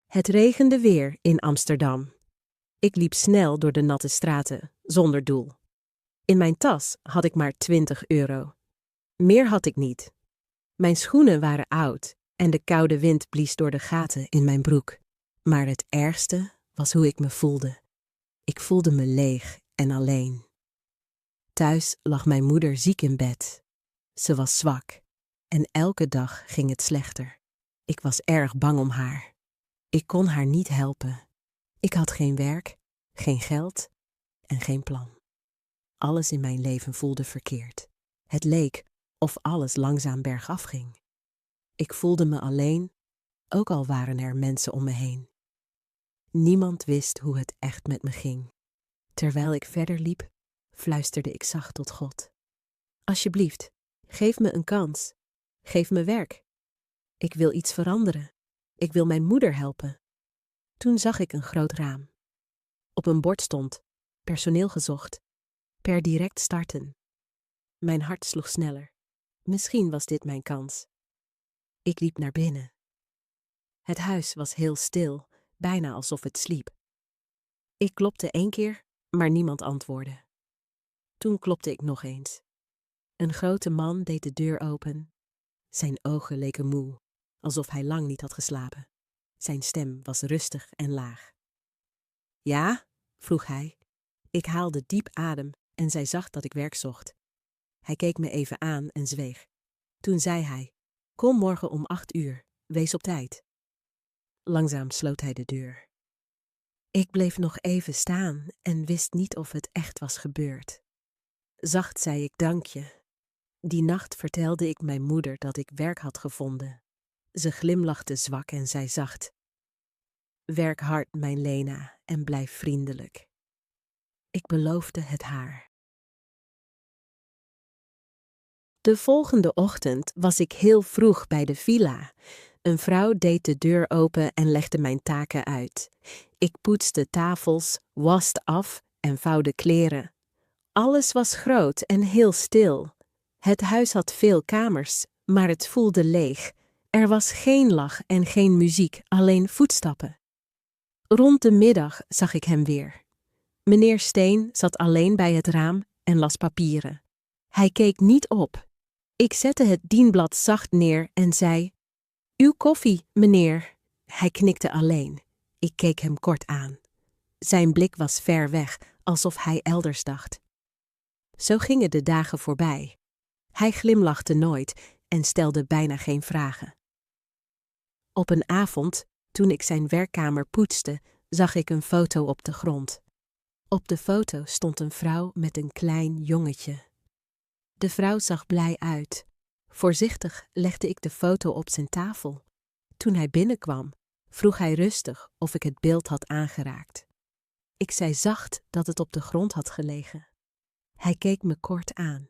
Het regende weer in Amsterdam. Ik liep snel door de natte straten, zonder doel. In mijn tas had ik maar 20 euro. Meer had ik niet. Mijn schoenen waren oud en de koude wind blies door de gaten in mijn broek. Maar het ergste was hoe ik me voelde. Ik voelde me leeg en alleen. Thuis lag mijn moeder ziek in bed. Ze was zwak en elke dag ging het slechter. Ik was erg bang om haar. Ik kon haar niet helpen. Ik had geen werk, geen geld en geen plan. Alles in mijn leven voelde verkeerd. Het leek of alles langzaam bergaf ging. Ik voelde me alleen, ook al waren er mensen om me heen. Niemand wist hoe het echt met me ging. Terwijl ik verder liep, fluisterde ik zacht tot God. Alsjeblieft, geef me een kans. Geef me werk. Ik wil iets veranderen. Ik wil mijn moeder helpen. Toen zag ik een groot raam. Op een bord stond: personeel gezocht. Per direct starten. Mijn hart sloeg sneller. Misschien was dit mijn kans. Ik liep naar binnen. Het huis was heel stil, bijna alsof het sliep. Ik klopte 1 keer, maar niemand antwoordde. Toen klopte ik nog eens. Een grote man deed de deur open. Zijn ogen leken moe, alsof hij lang niet had geslapen. Zijn stem was rustig en laag. Ja? Vroeg hij. Ik haalde diep adem en zij zag dat ik werk zocht. Hij keek me even aan en zweeg. Toen zei hij: kom morgen om 8 uur, wees op tijd. Langzaam sloot hij de deur. Ik bleef nog even staan en wist niet of het echt was gebeurd. Zacht zei ik dank je. Die nacht vertelde ik mijn moeder dat ik werk had gevonden. Ze glimlachte zwak en zei zacht: werk hard, mijn Lena, en blijf vriendelijk. Ik beloofde het haar. De volgende ochtend was ik heel vroeg bij de villa. Een vrouw deed de deur open en legde mijn taken uit. Ik poetste tafels, waste af en vouwde kleren. Alles was groot en heel stil. Het huis had veel kamers, maar het voelde leeg. Er was geen lach en geen muziek, alleen voetstappen. Rond de middag zag ik hem weer. Meneer Steen zat alleen bij het raam en las papieren. Hij keek niet op. Ik zette het dienblad zacht neer en zei: uw koffie, meneer. Hij knikte alleen. Ik keek hem kort aan. Zijn blik was ver weg, alsof hij elders dacht. Zo gingen de dagen voorbij. Hij glimlachte nooit en stelde bijna geen vragen. Op een avond, toen ik zijn werkkamer poetste, zag ik een foto op de grond. Op de foto stond een vrouw met een klein jongetje. De vrouw zag blij uit. Voorzichtig legde ik de foto op zijn tafel. Toen hij binnenkwam, vroeg hij rustig of ik het beeld had aangeraakt. Ik zei zacht dat het op de grond had gelegen. Hij keek me kort aan.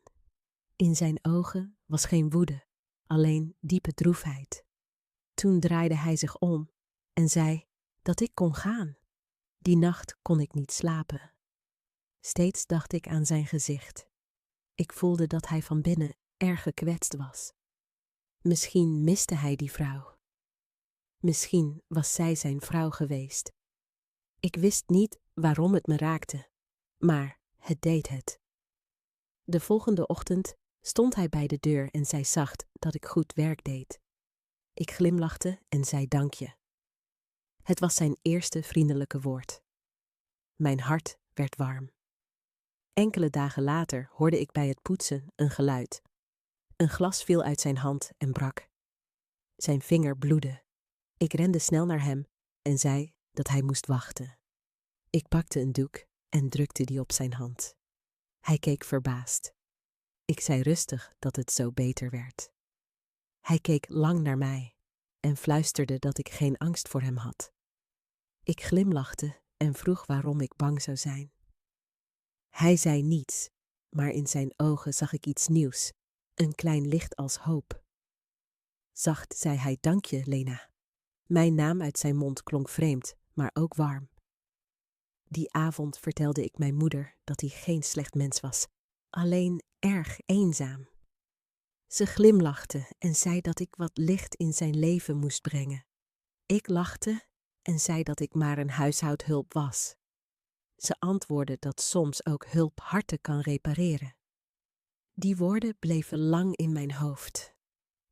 In zijn ogen was geen woede, alleen diepe droefheid. Toen draaide hij zich om en zei dat ik kon gaan. Die nacht kon ik niet slapen. Steeds dacht ik aan zijn gezicht. Ik voelde dat hij van binnen erg gekwetst was. Misschien miste hij die vrouw. Misschien was zij zijn vrouw geweest. Ik wist niet waarom het me raakte, maar het deed het. De volgende ochtend stond hij bij de deur en zei zacht dat ik goed werk deed. Ik glimlachte en zei dank je. Het was zijn eerste vriendelijke woord. Mijn hart werd warm. Enkele dagen later hoorde ik bij het poetsen een geluid. Een glas viel uit zijn hand en brak. Zijn vinger bloedde. Ik rende snel naar hem en zei dat hij moest wachten. Ik pakte een doek en drukte die op zijn hand. Hij keek verbaasd. Ik zei rustig dat het zo beter werd. Hij keek lang naar mij en fluisterde dat ik geen angst voor hem had. Ik glimlachte en vroeg waarom ik bang zou zijn. Hij zei niets, maar in zijn ogen zag ik iets nieuws, een klein licht als hoop. Zacht zei hij dank je, Lena. Mijn naam uit zijn mond klonk vreemd, maar ook warm. Die avond vertelde ik mijn moeder dat hij geen slecht mens was, alleen erg eenzaam. Ze glimlachte en zei dat ik wat licht in zijn leven moest brengen. Ik lachte en zei dat ik maar een huishoudhulp was. Ze antwoordde dat soms ook hulp harten kan repareren. Die woorden bleven lang in mijn hoofd.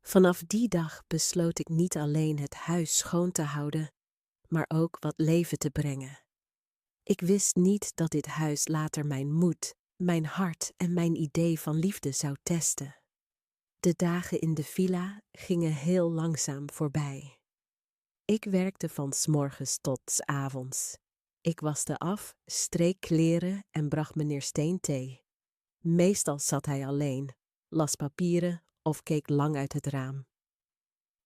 Vanaf die dag besloot ik niet alleen het huis schoon te houden, maar ook wat leven te brengen. Ik wist niet dat dit huis later mijn moed, mijn hart en mijn idee van liefde zou testen. De dagen in de villa gingen heel langzaam voorbij. Ik werkte van 's morgens tot 's avonds. Ik waste af, streek kleren en bracht meneer Steen thee. Meestal zat hij alleen, las papieren of keek lang uit het raam.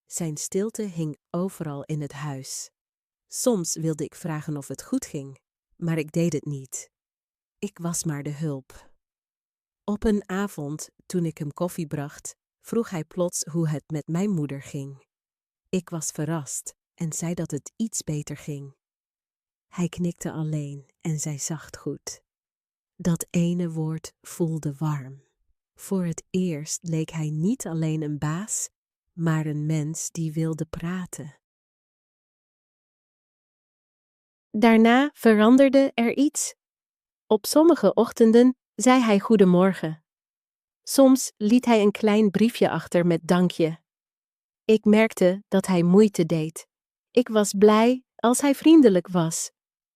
Zijn stilte hing overal in het huis. Soms wilde ik vragen of het goed ging, maar ik deed het niet. Ik was maar de hulp. Op een avond, toen ik hem koffie bracht, vroeg hij plots hoe het met mijn moeder ging. Ik was verrast en zei dat het iets beter ging. Hij knikte alleen en zei zacht goed. Dat ene woord voelde warm. Voor het eerst leek hij niet alleen een baas, maar een mens die wilde praten. Daarna veranderde er iets. Op sommige ochtenden zei hij goedemorgen. Soms liet hij een klein briefje achter met dankje. Ik merkte dat hij moeite deed. Ik was blij als hij vriendelijk was.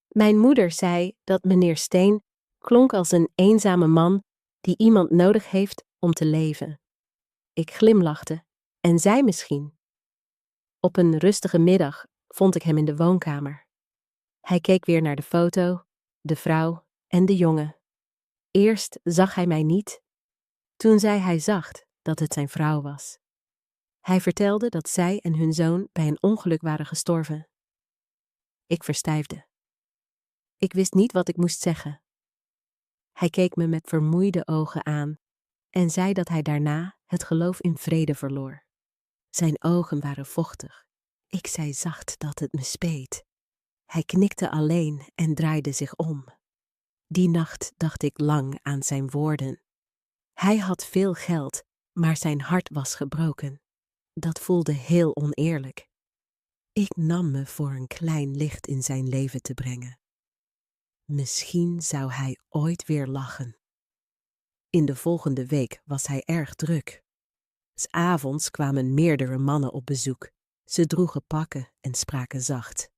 Mijn moeder zei dat meneer Steen klonk als een eenzame man die iemand nodig heeft om te leven. Ik glimlachte en zei misschien. Op een rustige middag vond ik hem in de woonkamer. Hij keek weer naar de foto, de vrouw en de jongen. Eerst zag hij mij niet. Toen zei hij zacht dat het zijn vrouw was. Hij vertelde dat zij en hun zoon bij een ongeluk waren gestorven. Ik verstijfde. Ik wist niet wat ik moest zeggen. Hij keek me met vermoeide ogen aan en zei dat hij daarna het geloof in vrede verloor. Zijn ogen waren vochtig. Ik zei zacht dat het me speet. Hij knikte alleen en draaide zich om. Die nacht dacht ik lang aan zijn woorden. Hij had veel geld, maar zijn hart was gebroken. Dat voelde heel oneerlijk. Ik nam me voor een klein licht in zijn leven te brengen. Misschien zou hij ooit weer lachen. In de volgende week was hij erg druk. 's Avonds kwamen meerdere mannen op bezoek. Ze droegen pakken en spraken zacht.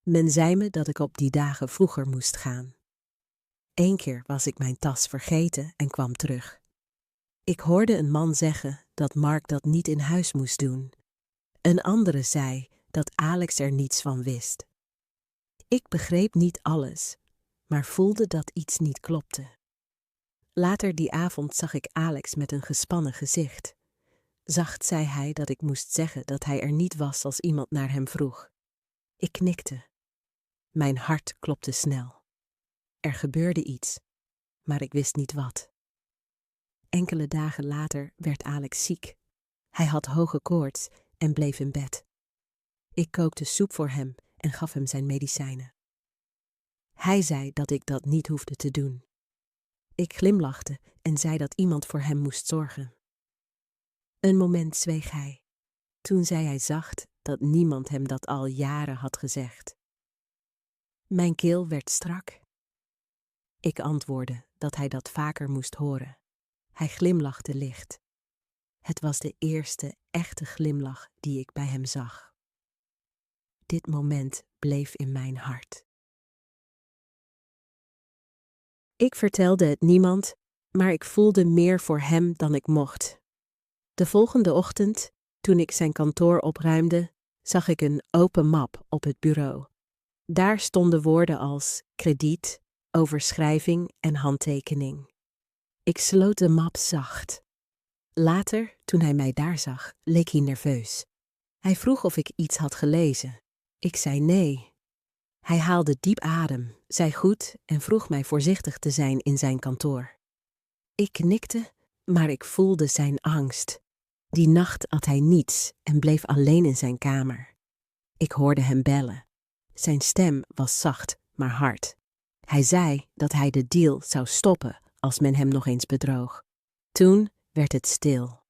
Men zei me dat ik op die dagen vroeger moest gaan. Eén keer was ik mijn tas vergeten en kwam terug. Ik hoorde een man zeggen dat Mark dat niet in huis moest doen. Een andere zei dat Alex er niets van wist. Ik begreep niet alles, maar voelde dat iets niet klopte. Later die avond zag ik Alex met een gespannen gezicht. Zacht zei hij dat ik moest zeggen dat hij er niet was als iemand naar hem vroeg. Ik knikte. Mijn hart klopte snel. Er gebeurde iets, maar ik wist niet wat. Enkele dagen later werd Alex ziek. Hij had hoge koorts en bleef in bed. Ik kookte soep voor hem en gaf hem zijn medicijnen. Hij zei dat ik dat niet hoefde te doen. Ik glimlachte en zei dat iemand voor hem moest zorgen. Een moment zweeg hij. Toen zei hij zacht dat niemand hem dat al jaren had gezegd. Mijn keel werd strak. Ik antwoordde dat hij dat vaker moest horen. Hij glimlachte licht. Het was de eerste echte glimlach die ik bij hem zag. Dit moment bleef in mijn hart. Ik vertelde het niemand, maar ik voelde meer voor hem dan ik mocht. De volgende ochtend, toen ik zijn kantoor opruimde, zag ik een open map op het bureau. Daar stonden woorden als krediet, overschrijving en handtekening. Ik sloot de map zacht. Later, toen hij mij daar zag, leek hij nerveus. Hij vroeg of ik iets had gelezen. Ik zei nee. Hij haalde diep adem, zei goed en vroeg mij voorzichtig te zijn in zijn kantoor. Ik knikte, maar ik voelde zijn angst. Die nacht at hij niets en bleef alleen in zijn kamer. Ik hoorde hem bellen. Zijn stem was zacht, maar hard. Hij zei dat hij de deal zou stoppen als men hem nog eens bedroog. Toen werd het stil.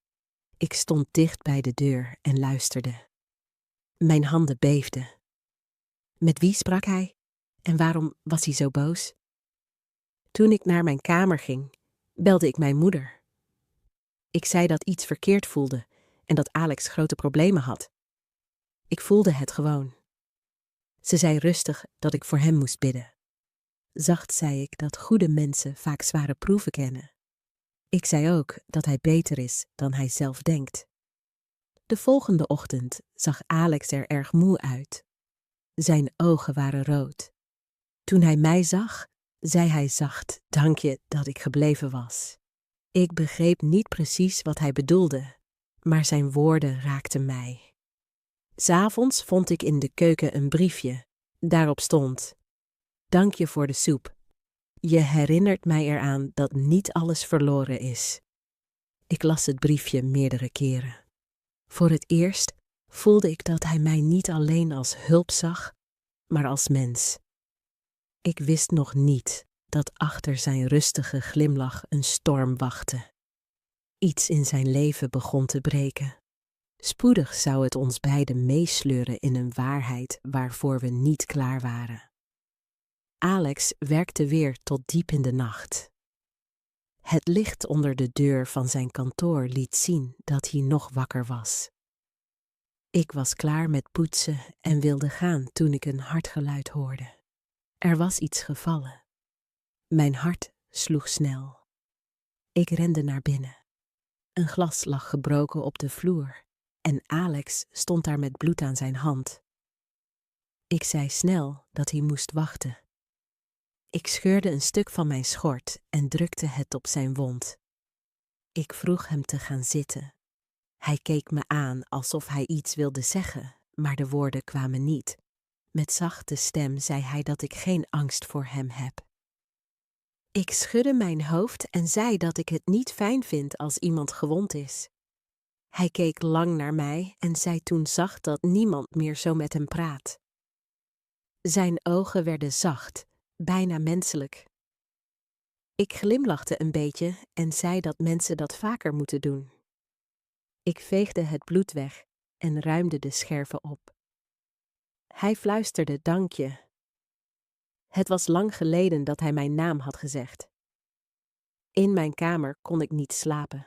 Ik stond dicht bij de deur en luisterde. Mijn handen beefden. Met wie sprak hij? En waarom was hij zo boos? Toen ik naar mijn kamer ging, belde ik mijn moeder. Ik zei dat iets verkeerd voelde en dat Alex grote problemen had. Ik voelde het gewoon. Ze zei rustig dat ik voor hem moest bidden. Zacht zei ik dat goede mensen vaak zware proeven kennen. Ik zei ook dat hij beter is dan hij zelf denkt. De volgende ochtend zag Alex er erg moe uit. Zijn ogen waren rood. Toen hij mij zag, zei hij zacht: "Dank je dat ik gebleven was." Ik begreep niet precies wat hij bedoelde, maar zijn woorden raakten mij. 'S Avonds vond ik in de keuken een briefje. Daarop stond: "Dank je voor de soep. Je herinnert mij eraan dat niet alles verloren is." Ik las het briefje meerdere keren. Voor het eerst voelde ik dat hij mij niet alleen als hulp zag, maar als mens. Ik wist nog niet dat achter zijn rustige glimlach een storm wachtte. Iets in zijn leven begon te breken. Spoedig zou het ons beiden meesleuren in een waarheid waarvoor we niet klaar waren. Alex werkte weer tot diep in de nacht. Het licht onder de deur van zijn kantoor liet zien dat hij nog wakker was. Ik was klaar met poetsen en wilde gaan toen ik een hard geluid hoorde. Er was iets gevallen. Mijn hart sloeg snel. Ik rende naar binnen. Een glas lag gebroken op de vloer en Alex stond daar met bloed aan zijn hand. Ik zei snel dat hij moest wachten. Ik scheurde een stuk van mijn schort en drukte het op zijn wond. Ik vroeg hem te gaan zitten. Hij keek me aan alsof hij iets wilde zeggen, maar de woorden kwamen niet. Met zachte stem zei hij dat ik geen angst voor hem heb. Ik schudde mijn hoofd en zei dat ik het niet fijn vind als iemand gewond is. Hij keek lang naar mij en zei toen zacht dat niemand meer zo met hem praat. Zijn ogen werden zacht, bijna menselijk. Ik glimlachte een beetje en zei dat mensen dat vaker moeten doen. Ik veegde het bloed weg en ruimde de scherven op. Hij fluisterde: "Dank je." Het was lang geleden dat hij mijn naam had gezegd. In mijn kamer kon ik niet slapen.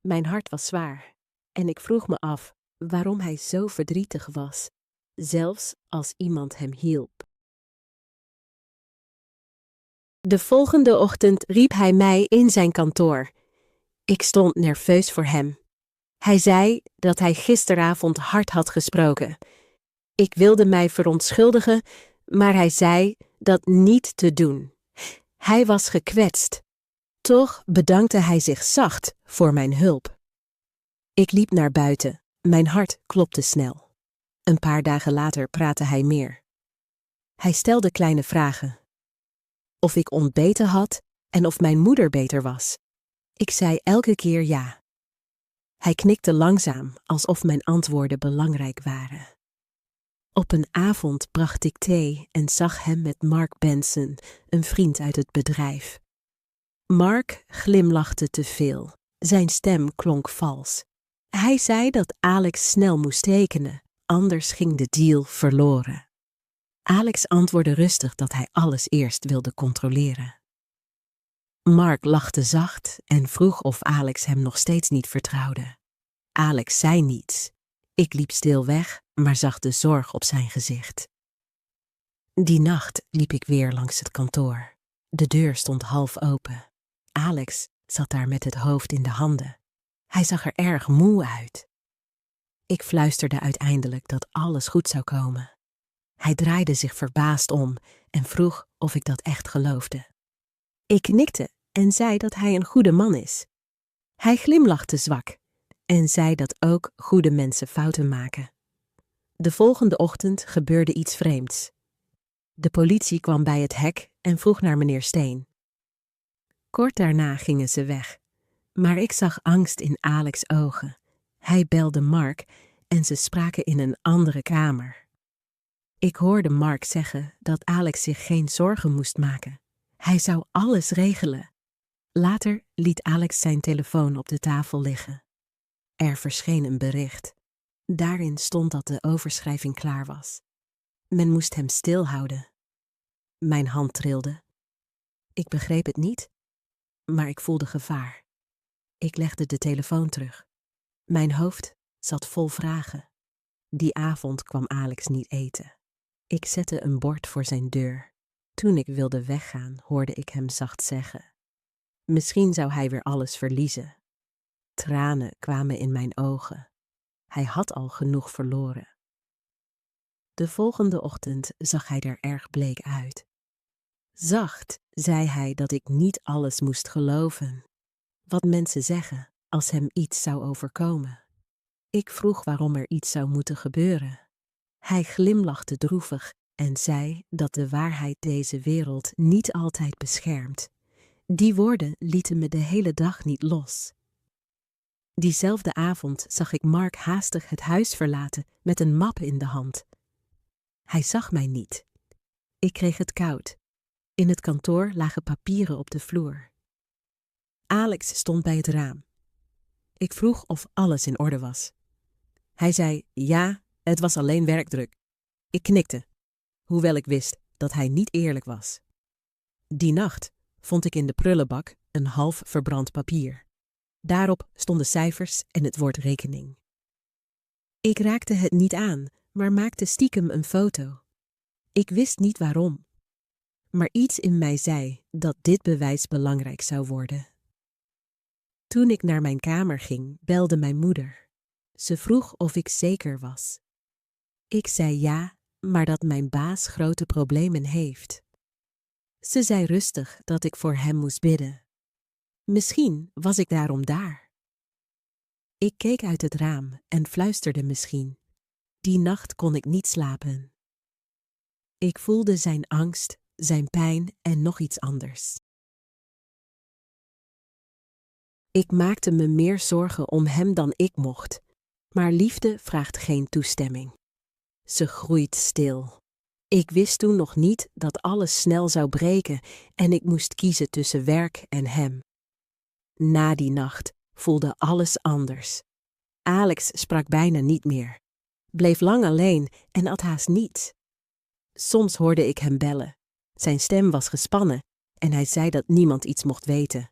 Mijn hart was zwaar en ik vroeg me af waarom hij zo verdrietig was, zelfs als iemand hem hielp. De volgende ochtend riep hij mij in zijn kantoor. Ik stond nerveus voor hem. Hij zei dat hij gisteravond hard had gesproken. Ik wilde mij verontschuldigen, maar hij zei dat niet te doen. Hij was gekwetst. Toch bedankte hij zich zacht voor mijn hulp. Ik liep naar buiten. Mijn hart klopte snel. Een paar dagen later praatte hij meer. Hij stelde kleine vragen. Of ik ontbeten had en of mijn moeder beter was. Ik zei elke keer ja. Hij knikte langzaam, alsof mijn antwoorden belangrijk waren. Op een avond bracht ik thee en zag hem met Mark Benson, een vriend uit het bedrijf. Mark glimlachte te veel. Zijn stem klonk vals. Hij zei dat Alex snel moest tekenen, anders ging de deal verloren. Alex antwoordde rustig dat hij alles eerst wilde controleren. Mark lachte zacht en vroeg of Alex hem nog steeds niet vertrouwde. Alex zei niets. Ik liep stil weg, maar zag de zorg op zijn gezicht. Die nacht liep ik weer langs het kantoor. De deur stond half open. Alex zat daar met het hoofd in de handen. Hij zag er erg moe uit. Ik fluisterde uiteindelijk dat alles goed zou komen. Hij draaide zich verbaasd om en vroeg of ik dat echt geloofde. Ik knikte en zei dat hij een goede man is. Hij glimlachte zwak en zei dat ook goede mensen fouten maken. De volgende ochtend gebeurde iets vreemds. De politie kwam bij het hek en vroeg naar meneer Steen. Kort daarna gingen ze weg, maar ik zag angst in Alex' ogen. Hij belde Mark en ze spraken in een andere kamer. Ik hoorde Mark zeggen dat Alex zich geen zorgen moest maken. Hij zou alles regelen. Later liet Alex zijn telefoon op de tafel liggen. Er verscheen een bericht. Daarin stond dat de overschrijving klaar was. Men moest hem stilhouden. Mijn hand trilde. Ik begreep het niet, maar ik voelde gevaar. Ik legde de telefoon terug. Mijn hoofd zat vol vragen. Die avond kwam Alex niet eten. Ik zette een bord voor zijn deur. Toen ik wilde weggaan, hoorde ik hem zacht zeggen: misschien zou hij weer alles verliezen. Tranen kwamen in mijn ogen. Hij had al genoeg verloren. De volgende ochtend zag hij er erg bleek uit. Zacht zei hij dat ik niet alles moest geloven. Wat mensen zeggen als hem iets zou overkomen. Ik vroeg waarom er iets zou moeten gebeuren. Hij glimlachte droevig en zei dat de waarheid deze wereld niet altijd beschermt. Die woorden lieten me de hele dag niet los. Diezelfde avond zag ik Mark haastig het huis verlaten met een map in de hand. Hij zag mij niet. Ik kreeg het koud. In het kantoor lagen papieren op de vloer. Alex stond bij het raam. Ik vroeg of alles in orde was. Hij zei ja, het was alleen werkdruk. Ik knikte, hoewel ik wist dat hij niet eerlijk was. Die nacht vond ik in de prullenbak een half verbrand papier. Daarop stonden cijfers en het woord rekening. Ik raakte het niet aan, maar maakte stiekem een foto. Ik wist niet waarom. Maar iets in mij zei dat dit bewijs belangrijk zou worden. Toen ik naar mijn kamer ging, belde mijn moeder. Ze vroeg of ik zeker was. Ik zei ja, maar dat mijn baas grote problemen heeft. Ze zei rustig dat ik voor hem moest bidden. Misschien was ik daarom daar. Ik keek uit het raam en fluisterde misschien. Die nacht kon ik niet slapen. Ik voelde zijn angst, zijn pijn en nog iets anders. Ik maakte me meer zorgen om hem dan ik mocht, maar liefde vraagt geen toestemming. Ze groeit stil. Ik wist toen nog niet dat alles snel zou breken en ik moest kiezen tussen werk en hem. Na die nacht voelde alles anders. Alex sprak bijna niet meer, bleef lang alleen en at haast niets. Soms hoorde ik hem bellen. Zijn stem was gespannen en hij zei dat niemand iets mocht weten.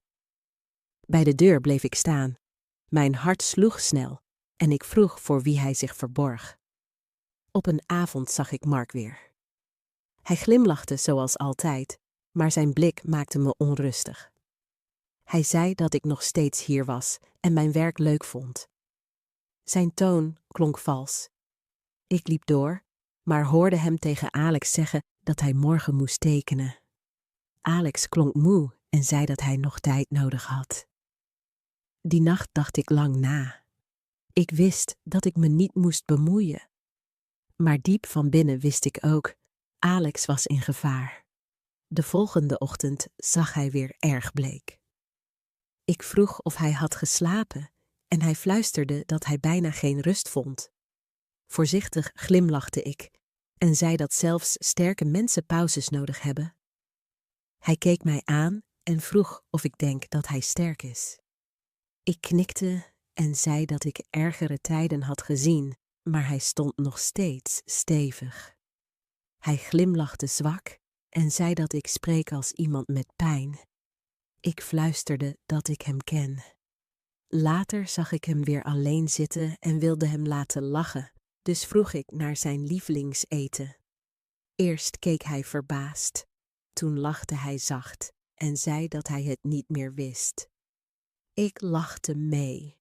Bij de deur bleef ik staan. Mijn hart sloeg snel en ik vroeg voor wie hij zich verborg. Op een avond zag ik Mark weer. Hij glimlachte zoals altijd, maar zijn blik maakte me onrustig. Hij zei dat ik nog steeds hier was en mijn werk leuk vond. Zijn toon klonk vals. Ik liep door, maar hoorde hem tegen Alex zeggen dat hij morgen moest tekenen. Alex klonk moe en zei dat hij nog tijd nodig had. Die nacht dacht ik lang na. Ik wist dat ik me niet moest bemoeien. Maar diep van binnen wist ik ook, Alex was in gevaar. De volgende ochtend zag hij weer erg bleek. Ik vroeg of hij had geslapen en hij fluisterde dat hij bijna geen rust vond. Voorzichtig glimlachte ik en zei dat zelfs sterke mensen pauzes nodig hebben. Hij keek mij aan en vroeg of ik denk dat hij sterk is. Ik knikte en zei dat ik ergere tijden had gezien, maar hij stond nog steeds stevig. Hij glimlachte zwak en zei dat ik spreek als iemand met pijn. Ik fluisterde dat ik hem ken. Later zag ik hem weer alleen zitten en wilde hem laten lachen, dus vroeg ik naar zijn lievelingseten. Eerst keek hij verbaasd, toen lachte hij zacht en zei dat hij het niet meer wist. Ik lachte mee.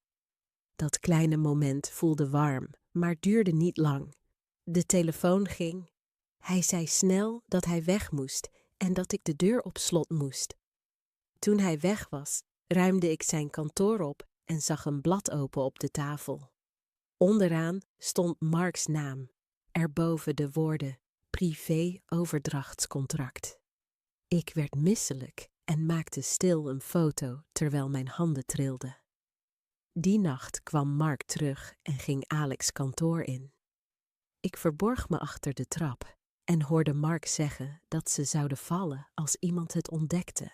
Dat kleine moment voelde warm, maar duurde niet lang. De telefoon ging. Hij zei snel dat hij weg moest en dat ik de deur op slot moest. Toen hij weg was, ruimde ik zijn kantoor op en zag een blad open op de tafel. Onderaan stond Marks naam, erboven de woorden privé-overdrachtscontract. Ik werd misselijk en maakte stil een foto terwijl mijn handen trilden. Die nacht kwam Mark terug en ging Alex' kantoor in. Ik verborg me achter de trap en hoorde Mark zeggen dat ze zouden vallen als iemand het ontdekte.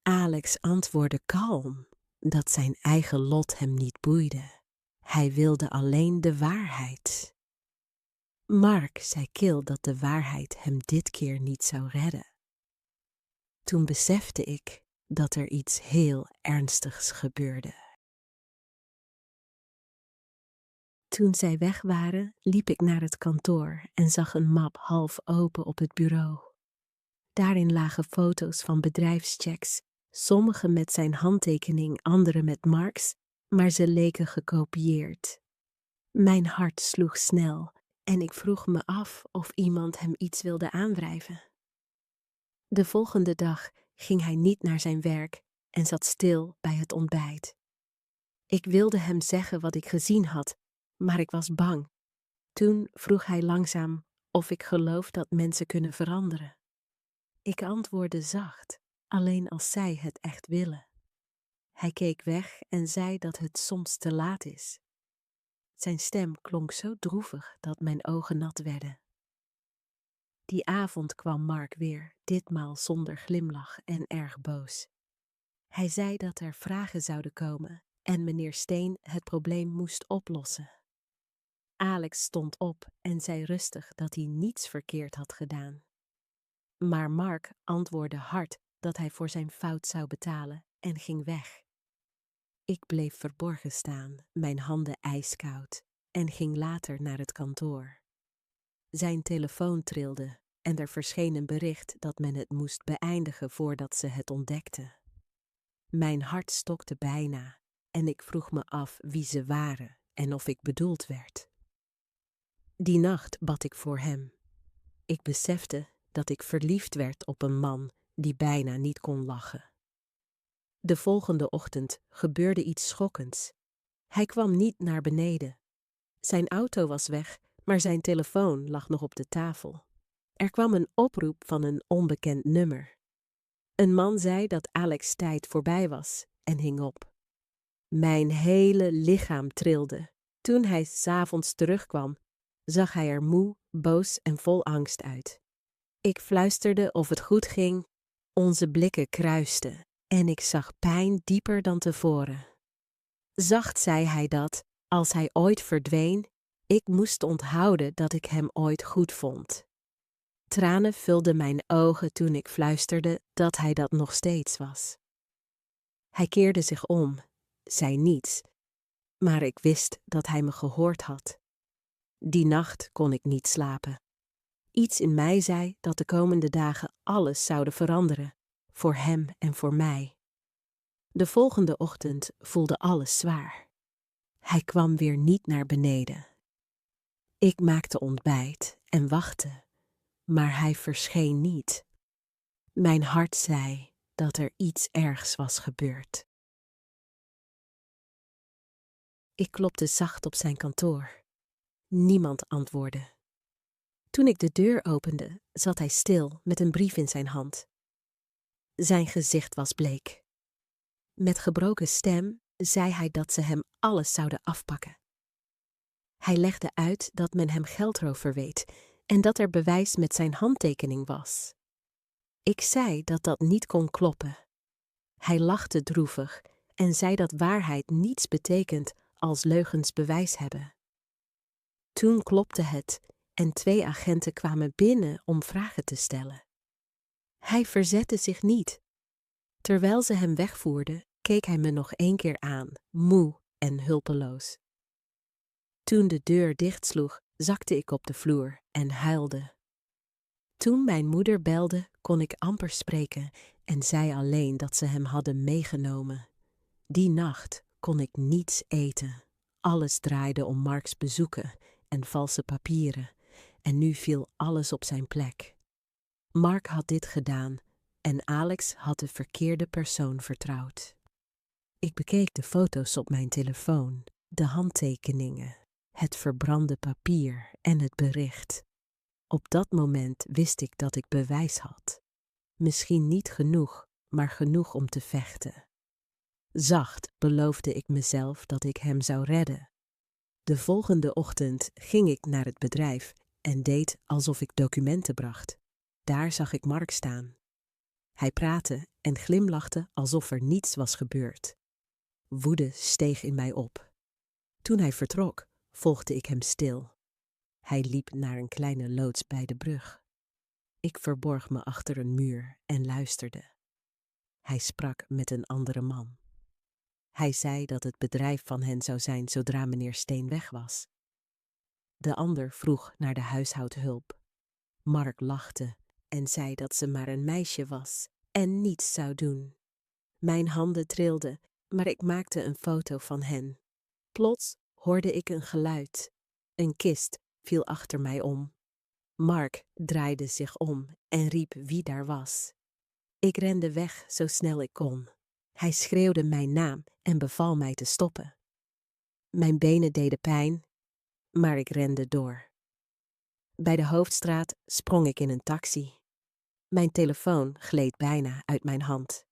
Alex antwoordde kalm dat zijn eigen lot hem niet boeide. Hij wilde alleen de waarheid. Mark zei kil dat de waarheid hem dit keer niet zou redden. Toen besefte ik dat er iets heel ernstigs gebeurde. Toen zij weg waren, liep ik naar het kantoor en zag een map half open op het bureau. Daarin lagen foto's van bedrijfschecks, sommige met zijn handtekening, andere met Marks, maar ze leken gekopieerd. Mijn hart sloeg snel en ik vroeg me af of iemand hem iets wilde aanwrijven. De volgende dag ging hij niet naar zijn werk en zat stil bij het ontbijt. Ik wilde hem zeggen wat ik gezien had, maar ik was bang. Toen vroeg hij langzaam of ik geloof dat mensen kunnen veranderen. Ik antwoordde zacht, alleen als zij het echt willen. Hij keek weg en zei dat het soms te laat is. Zijn stem klonk zo droevig dat mijn ogen nat werden. Die avond kwam Mark weer, ditmaal zonder glimlach en erg boos. Hij zei dat er vragen zouden komen en meneer Steen het probleem moest oplossen. Alex stond op en zei rustig dat hij niets verkeerd had gedaan. Maar Mark antwoordde hard dat hij voor zijn fout zou betalen en ging weg. Ik bleef verborgen staan, mijn handen ijskoud, en ging later naar het kantoor. Zijn telefoon trilde en er verscheen een bericht dat men het moest beëindigen voordat ze het ontdekten. Mijn hart stokte bijna en ik vroeg me af wie ze waren en of ik bedoeld werd. Die nacht bad ik voor hem. Ik besefte dat ik verliefd werd op een man die bijna niet kon lachen. De volgende ochtend gebeurde iets schokkends. Hij kwam niet naar beneden. Zijn auto was weg, maar zijn telefoon lag nog op de tafel. Er kwam een oproep van een onbekend nummer. Een man zei dat Alex' tijd voorbij was en hing op. Mijn hele lichaam trilde. Toen hij 's avonds terugkwam, zag hij er moe, boos en vol angst uit. Ik fluisterde of het goed ging. Onze blikken kruisten en ik zag pijn dieper dan tevoren. Zacht zei hij dat, als hij ooit verdween, ik moest onthouden dat ik hem ooit goed vond. Tranen vulden mijn ogen toen ik fluisterde dat hij dat nog steeds was. Hij keerde zich om, zei niets, maar ik wist dat hij me gehoord had. Die nacht kon ik niet slapen. Iets in mij zei dat de komende dagen alles zouden veranderen, voor hem en voor mij. De volgende ochtend voelde alles zwaar. Hij kwam weer niet naar beneden. Ik maakte ontbijt en wachtte, maar hij verscheen niet. Mijn hart zei dat er iets ergs was gebeurd. Ik klopte zacht op zijn kantoor. Niemand antwoordde. Toen ik de deur opende, zat hij stil met een brief in zijn hand. Zijn gezicht was bleek. Met gebroken stem zei hij dat ze hem alles zouden afpakken. Hij legde uit dat men hem geldroof verweet en dat er bewijs met zijn handtekening was. Ik zei dat dat niet kon kloppen. Hij lachte droevig en zei dat waarheid niets betekent als leugens bewijs hebben. Toen klopte het en 2 agenten kwamen binnen om vragen te stellen. Hij verzette zich niet. Terwijl ze hem wegvoerden, keek hij me nog 1 keer aan, moe en hulpeloos. Toen de deur dichtsloeg, zakte ik op de vloer en huilde. Toen mijn moeder belde, kon ik amper spreken en zei alleen dat ze hem hadden meegenomen. Die nacht kon ik niets eten. Alles draaide om Marks bezoeken en valse papieren en nu viel alles op zijn plek. Mark had dit gedaan en Alex had de verkeerde persoon vertrouwd. Ik bekeek de foto's op mijn telefoon, de handtekeningen, het verbrande papier en het bericht. Op dat moment wist ik dat ik bewijs had. Misschien niet genoeg, maar genoeg om te vechten. Zacht beloofde ik mezelf dat ik hem zou redden. De volgende ochtend ging ik naar het bedrijf en deed alsof ik documenten bracht. Daar zag ik Mark staan. Hij praatte en glimlachte alsof er niets was gebeurd. Woede steeg in mij op. Toen hij vertrok, volgde ik hem stil. Hij liep naar een kleine loods bij de brug. Ik verborg me achter een muur en luisterde. Hij sprak met een andere man. Hij zei dat het bedrijf van hen zou zijn zodra meneer Steen weg was. De ander vroeg naar de huishoudhulp. Mark lachte en zei dat ze maar een meisje was en niets zou doen. Mijn handen trilden, maar ik maakte een foto van hen. Plots hoorde ik een geluid. Een kist viel achter mij om. Mark draaide zich om en riep wie daar was. Ik rende weg zo snel ik kon. Hij schreeuwde mijn naam en beval mij te stoppen. Mijn benen deden pijn, maar ik rende door. Bij de hoofdstraat sprong ik in een taxi. Mijn telefoon gleed bijna uit mijn hand.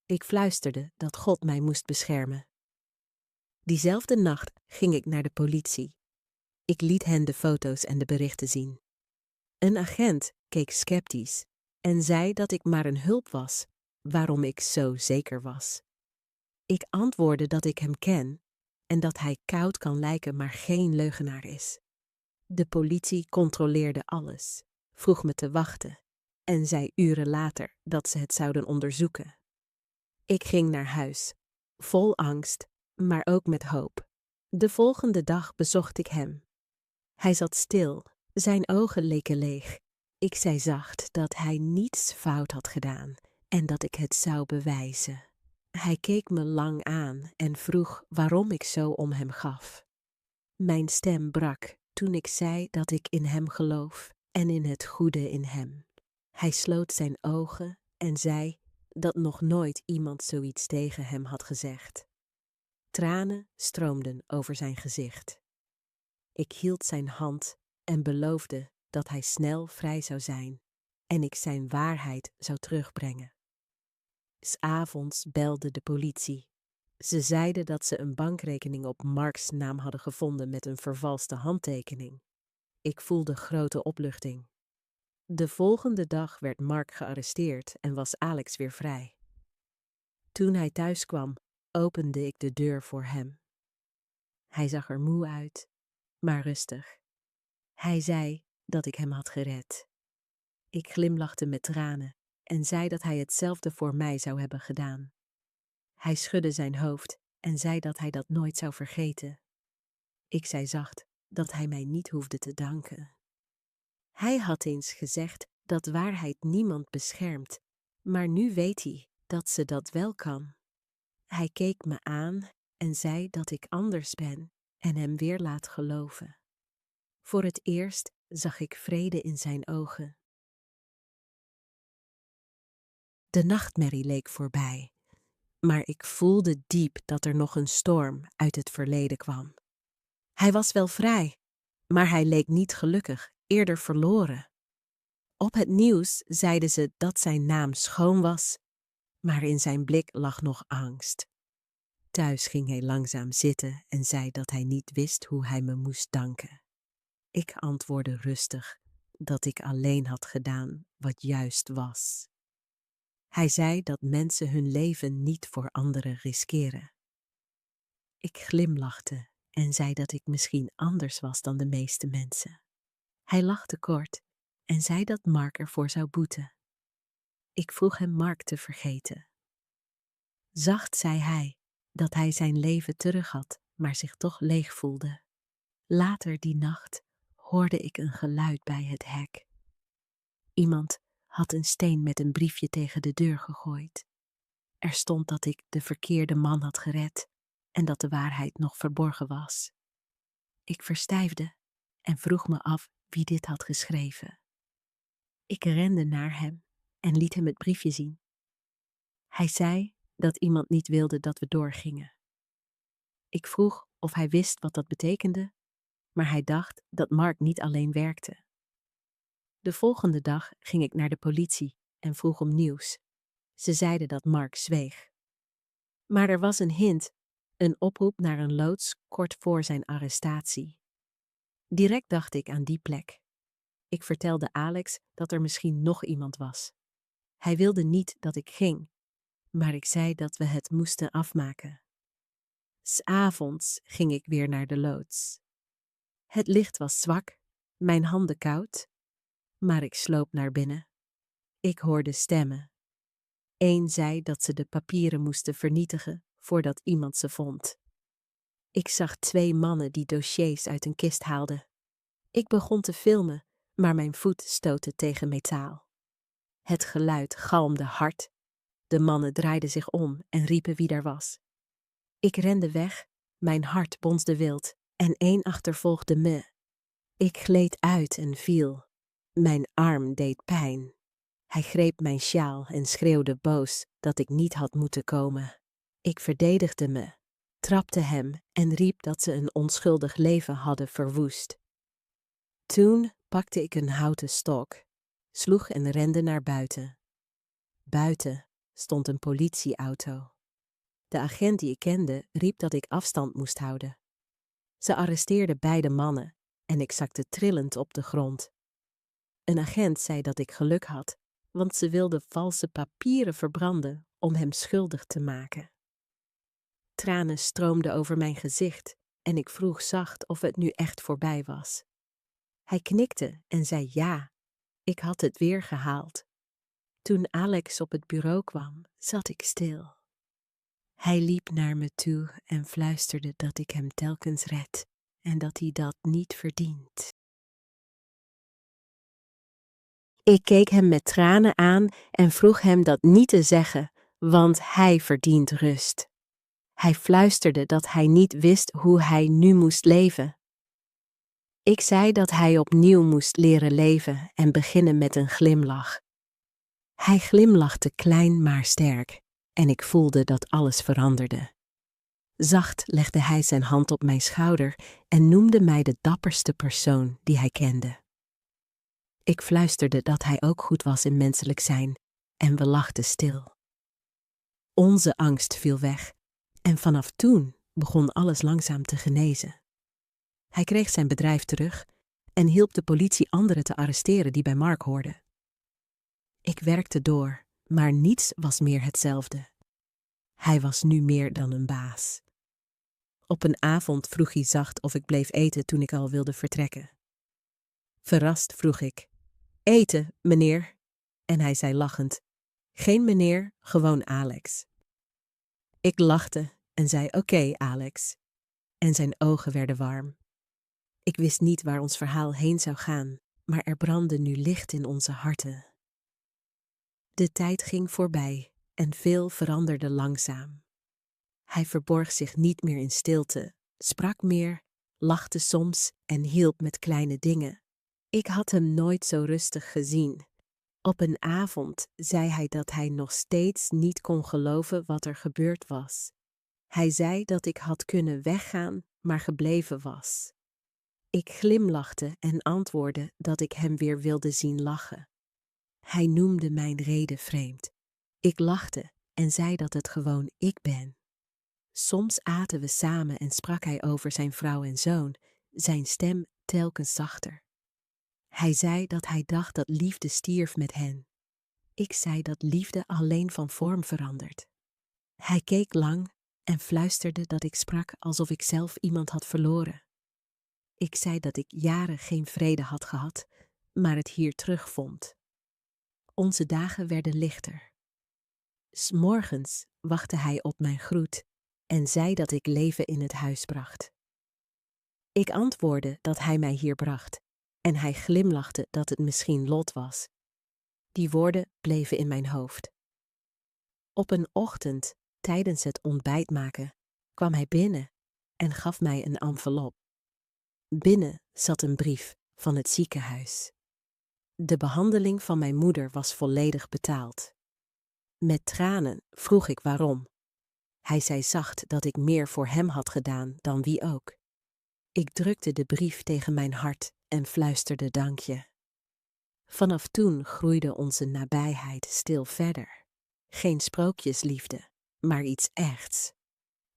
Ik fluisterde dat God mij moest beschermen. Diezelfde nacht ging ik naar de politie. Ik liet hen de foto's en de berichten zien. Een agent keek sceptisch en zei dat ik maar een hulp was, waarom ik zo zeker was. Ik antwoordde dat ik hem ken en dat hij koud kan lijken, maar geen leugenaar is. De politie controleerde alles, vroeg me te wachten en zei uren later dat ze het zouden onderzoeken. Ik ging naar huis, vol angst, maar ook met hoop. De volgende dag bezocht ik hem. Hij zat stil, zijn ogen leken leeg. Ik zei zacht dat hij niets fout had gedaan en dat ik het zou bewijzen. Hij keek me lang aan en vroeg waarom ik zo om hem gaf. Mijn stem brak toen ik zei dat ik in hem geloof en in het goede in hem. Hij sloot zijn ogen en zei dat nog nooit iemand zoiets tegen hem had gezegd. Tranen stroomden over zijn gezicht. Ik hield zijn hand en beloofde dat hij snel vrij zou zijn en ik zijn waarheid zou terugbrengen. 'S Avonds belde de politie. Ze zeiden dat ze een bankrekening op Marks naam hadden gevonden met een vervalste handtekening. Ik voelde grote opluchting. De volgende dag werd Mark gearresteerd en was Alex weer vrij. Toen hij thuis kwam, opende ik de deur voor hem. Hij zag er moe uit, maar rustig. Hij zei dat ik hem had gered. Ik glimlachte met tranen en zei dat hij hetzelfde voor mij zou hebben gedaan. Hij schudde zijn hoofd en zei dat hij dat nooit zou vergeten. Ik zei zacht dat hij mij niet hoefde te danken. Hij had eens gezegd dat waarheid niemand beschermt, maar nu weet hij dat ze dat wel kan. Hij keek me aan en zei dat ik anders ben en hem weer laat geloven. Voor het eerst zag ik vrede in zijn ogen. De nachtmerrie leek voorbij, maar ik voelde diep dat er nog een storm uit het verleden kwam. Hij was wel vrij, maar hij leek niet gelukkig, eerder verloren. Op het nieuws zeiden ze dat zijn naam schoon was, maar in zijn blik lag nog angst. Thuis ging hij langzaam zitten en zei dat hij niet wist hoe hij me moest danken. Ik antwoordde rustig dat ik alleen had gedaan wat juist was. Hij zei dat mensen hun leven niet voor anderen riskeren. Ik glimlachte en zei dat ik misschien anders was dan de meeste mensen. Hij lachte kort en zei dat Mark ervoor zou boeten. Ik vroeg hem Mark te vergeten. Zacht zei hij dat hij zijn leven terug had, maar zich toch leeg voelde. Later die nacht hoorde ik een geluid bij het hek. Iemand had een steen met een briefje tegen de deur gegooid. Er stond dat ik de verkeerde man had gered en dat de waarheid nog verborgen was. Ik verstijfde en vroeg me af wie dit had geschreven. Ik rende naar hem en liet hem het briefje zien. Hij zei dat iemand niet wilde dat we doorgingen. Ik vroeg of hij wist wat dat betekende, maar hij dacht dat Mark niet alleen werkte. De volgende dag ging ik naar de politie en vroeg om nieuws. Ze zeiden dat Mark zweeg. Maar er was een hint, een oproep naar een loods kort voor zijn arrestatie. Direct dacht ik aan die plek. Ik vertelde Alex dat er misschien nog iemand was. Hij wilde niet dat ik ging, maar ik zei dat we het moesten afmaken. 'S Avonds ging ik weer naar de loods. Het licht was zwak mijn handen koud, maar ik sloop naar binnen. Ik hoorde stemmen. Eén zei dat ze de papieren moesten vernietigen voordat iemand ze vond. Ik zag 2 mannen die dossiers uit een kist haalden. Ik begon te filmen, maar mijn voet stootte tegen metaal. Het geluid galmde hard. De mannen draaiden zich om en riepen wie daar was. Ik rende weg, mijn hart bonsde wild en één achtervolgde me. Ik gleed uit en viel. Mijn arm deed pijn. Hij greep mijn sjaal en schreeuwde boos dat ik niet had moeten komen. Ik verdedigde me, trapte hem en riep dat ze een onschuldig leven hadden verwoest. Toen pakte ik een houten stok, sloeg en rende naar buiten. Buiten stond een politieauto. De agent die ik kende riep dat ik afstand moest houden. Ze arresteerden beide mannen en ik zakte trillend op de grond. Een agent zei dat ik geluk had, want ze wilden valse papieren verbranden om hem schuldig te maken. Tranen stroomden over mijn gezicht en ik vroeg zacht of het nu echt voorbij was. Hij knikte en zei ja, ik had het weer gehaald. Toen Alex op het bureau kwam, zat ik stil. Hij liep naar me toe en fluisterde dat ik hem telkens red en dat hij dat niet verdient. Ik keek hem met tranen aan en vroeg hem dat niet te zeggen, want hij verdient rust. Hij fluisterde dat hij niet wist hoe hij nu moest leven. Ik zei dat hij opnieuw moest leren leven en beginnen met een glimlach. Hij glimlachte klein maar sterk en ik voelde dat alles veranderde. Zacht legde hij zijn hand op mijn schouder en noemde mij de dapperste persoon die hij kende. Ik fluisterde dat hij ook goed was in menselijk zijn en we lachten stil. Onze angst viel weg en vanaf toen begon alles langzaam te genezen. Hij kreeg zijn bedrijf terug en hielp de politie anderen te arresteren die bij Mark hoorden. Ik werkte door, maar niets was meer hetzelfde. Hij was nu meer dan een baas. Op een avond vroeg hij zacht of ik bleef eten toen ik al wilde vertrekken. Verrast vroeg ik, eten, meneer? En hij zei lachend, geen meneer, gewoon Alex. Ik lachte en zei oké, Alex. En zijn ogen werden warm. Ik wist niet waar ons verhaal heen zou gaan, maar er brandde nu licht in onze harten. De tijd ging voorbij en veel veranderde langzaam. Hij verborg zich niet meer in stilte, sprak meer, lachte soms en hielp met kleine dingen. Ik had hem nooit zo rustig gezien. Op een avond zei hij dat hij nog steeds niet kon geloven wat er gebeurd was. Hij zei dat ik had kunnen weggaan, maar gebleven was. Ik glimlachte en antwoordde dat ik hem weer wilde zien lachen. Hij noemde mijn reden vreemd. Ik lachte en zei dat het gewoon ik ben. Soms aten we samen en sprak hij over zijn vrouw en zoon, zijn stem telkens zachter. Hij zei dat hij dacht dat liefde stierf met hen. Ik zei dat liefde alleen van vorm verandert. Hij keek lang en fluisterde dat ik sprak alsof ik zelf iemand had verloren. Ik zei dat ik jaren geen vrede had gehad, maar het hier terugvond. Onze dagen werden lichter. 'S Morgens wachtte hij op mijn groet en zei dat ik leven in het huis bracht. Ik antwoordde dat hij mij hier bracht en hij glimlachte dat het misschien lot was. Die woorden bleven in mijn hoofd. Op een ochtend, tijdens het ontbijt maken, kwam hij binnen en gaf mij een envelop. Binnen zat een brief van het ziekenhuis. De behandeling van mijn moeder was volledig betaald. Met tranen vroeg ik waarom. Hij zei zacht dat ik meer voor hem had gedaan dan wie ook. Ik drukte de brief tegen mijn hart en fluisterde dankje. Vanaf toen groeide onze nabijheid stil verder. Geen sprookjesliefde, maar iets echts.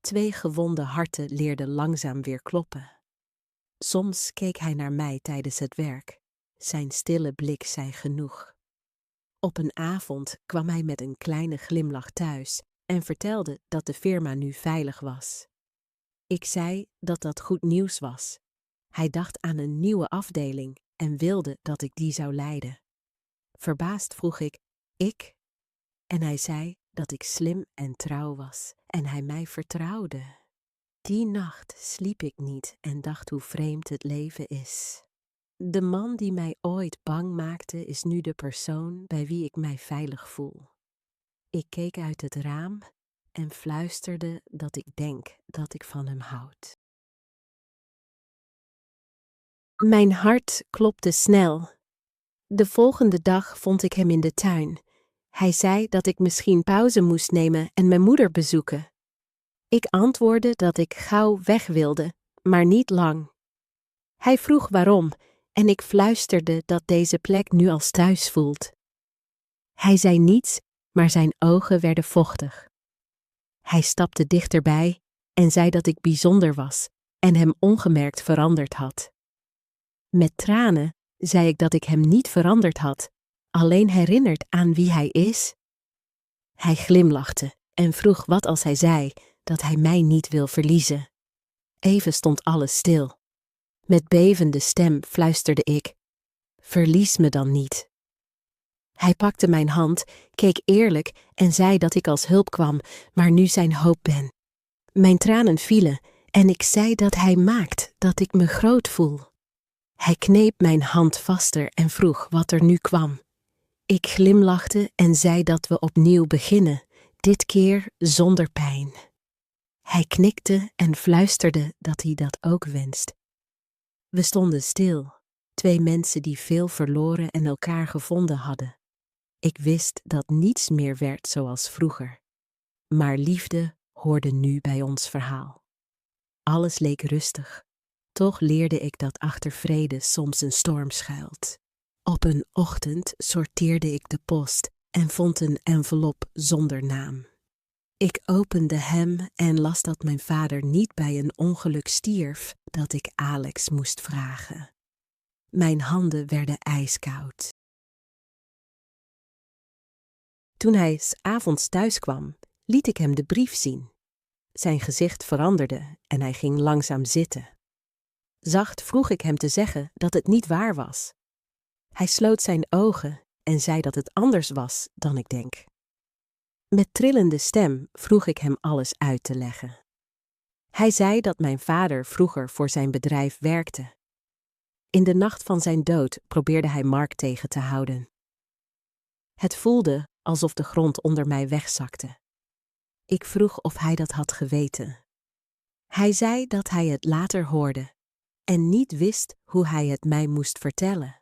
2 gewonde harten leerden langzaam weer kloppen. Soms keek hij naar mij tijdens het werk. Zijn stille blik zei genoeg. Op een avond kwam hij met een kleine glimlach thuis en vertelde dat de firma nu veilig was. Ik zei dat dat goed nieuws was. Hij dacht aan een nieuwe afdeling en wilde dat ik die zou leiden. Verbaasd vroeg ik? En hij zei dat ik slim en trouw was en hij mij vertrouwde. Die nacht sliep ik niet en dacht hoe vreemd het leven is. De man die mij ooit bang maakte is nu de persoon bij wie ik mij veilig voel. Ik keek uit het raam en fluisterde dat ik denk dat ik van hem houd. Mijn hart klopte snel. De volgende dag vond ik hem in de tuin. Hij zei dat ik misschien pauze moest nemen en mijn moeder bezoeken. Ik antwoordde dat ik gauw weg wilde, maar niet lang. Hij vroeg waarom en ik fluisterde dat deze plek nu als thuis voelt. Hij zei niets, maar zijn ogen werden vochtig. Hij stapte dichterbij en zei dat ik bijzonder was en hem ongemerkt veranderd had. Met tranen zei ik dat ik hem niet veranderd had, alleen herinnerd aan wie hij is. Hij glimlachte en vroeg wat als hij zei dat hij mij niet wil verliezen. Even stond alles stil. Met bevende stem fluisterde ik: verlies me dan niet. Hij pakte mijn hand, keek eerlijk en zei dat ik als hulp kwam, maar nu zijn hoop ben. Mijn tranen vielen en ik zei dat hij maakt dat ik me groot voel. Hij kneep mijn hand vaster en vroeg wat er nu kwam. Ik glimlachte en zei dat we opnieuw beginnen, dit keer zonder pijn. Hij knikte en fluisterde dat hij dat ook wenst. We stonden stil, twee mensen die veel verloren en elkaar gevonden hadden. Ik wist dat niets meer werd zoals vroeger. Maar liefde hoorde nu bij ons verhaal. Alles leek rustig. Toch leerde ik dat achter vrede soms een storm schuilt. Op een ochtend sorteerde ik de post en vond een envelop zonder naam. Ik opende hem en las dat mijn vader niet bij een ongeluk stierf, dat ik Alex moest vragen. Mijn handen werden ijskoud. Toen hij 's avonds thuis kwam, liet ik hem de brief zien. Zijn gezicht veranderde en hij ging langzaam zitten. Zacht vroeg ik hem te zeggen dat het niet waar was. Hij sloot zijn ogen en zei dat het anders was dan ik denk. Met trillende stem vroeg ik hem alles uit te leggen. Hij zei dat mijn vader vroeger voor zijn bedrijf werkte. In de nacht van zijn dood probeerde hij Mark tegen te houden. Het voelde alsof de grond onder mij wegzakte. Ik vroeg of hij dat had geweten. Hij zei dat hij het later hoorde en niet wist hoe hij het mij moest vertellen.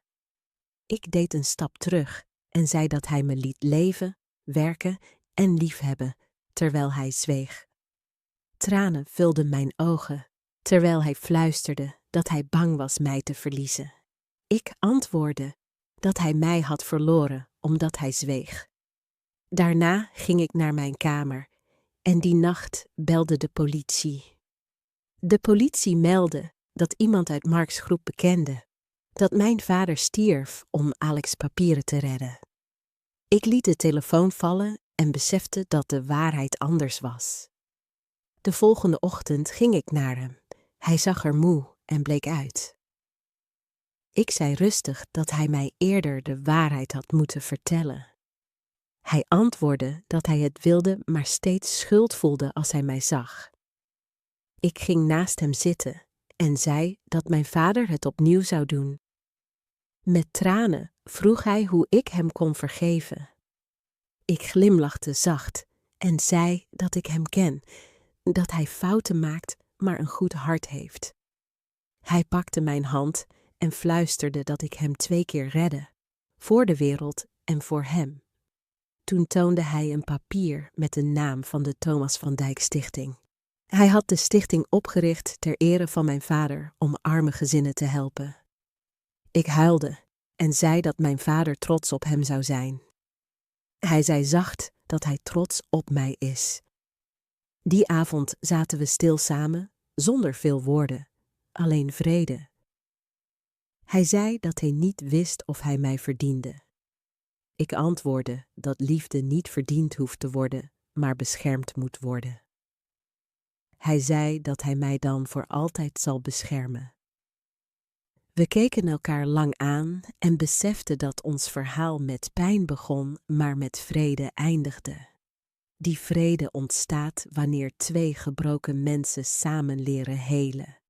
Ik deed een stap terug en zei dat hij me liet leven, werken en liefhebben, terwijl hij zweeg. Tranen vulden mijn ogen, terwijl hij fluisterde dat hij bang was mij te verliezen. Ik antwoordde dat hij mij had verloren omdat hij zweeg. Daarna ging ik naar mijn kamer en die nacht belde de politie. De politie meldde dat iemand uit Marks groep bekende dat mijn vader stierf om Alex' papieren te redden. Ik liet de telefoon vallen en besefte dat de waarheid anders was. De volgende ochtend ging ik naar hem. Hij zag er moe en bleek uit. Ik zei rustig dat hij mij eerder de waarheid had moeten vertellen. Hij antwoordde dat hij het wilde, maar steeds schuld voelde als hij mij zag. Ik ging naast hem zitten en zei dat mijn vader het opnieuw zou doen. Met tranen vroeg hij hoe ik hem kon vergeven. Ik glimlachte zacht en zei dat ik hem ken, dat hij fouten maakt, maar een goed hart heeft. Hij pakte mijn hand en fluisterde dat ik hem 2 keer redde, voor de wereld en voor hem. Toen toonde hij een papier met de naam van de Thomas van Dijk Stichting. Hij had de stichting opgericht ter ere van mijn vader om arme gezinnen te helpen. Ik huilde en zei dat mijn vader trots op hem zou zijn. Hij zei zacht dat hij trots op mij is. Die avond zaten we stil samen, zonder veel woorden, alleen vrede. Hij zei dat hij niet wist of hij mij verdiende. Ik antwoordde dat liefde niet verdiend hoeft te worden, maar beschermd moet worden. Hij zei dat hij mij dan voor altijd zal beschermen. We keken elkaar lang aan en beseften dat ons verhaal met pijn begon, maar met vrede eindigde. Die vrede ontstaat wanneer twee gebroken mensen samen leren helen.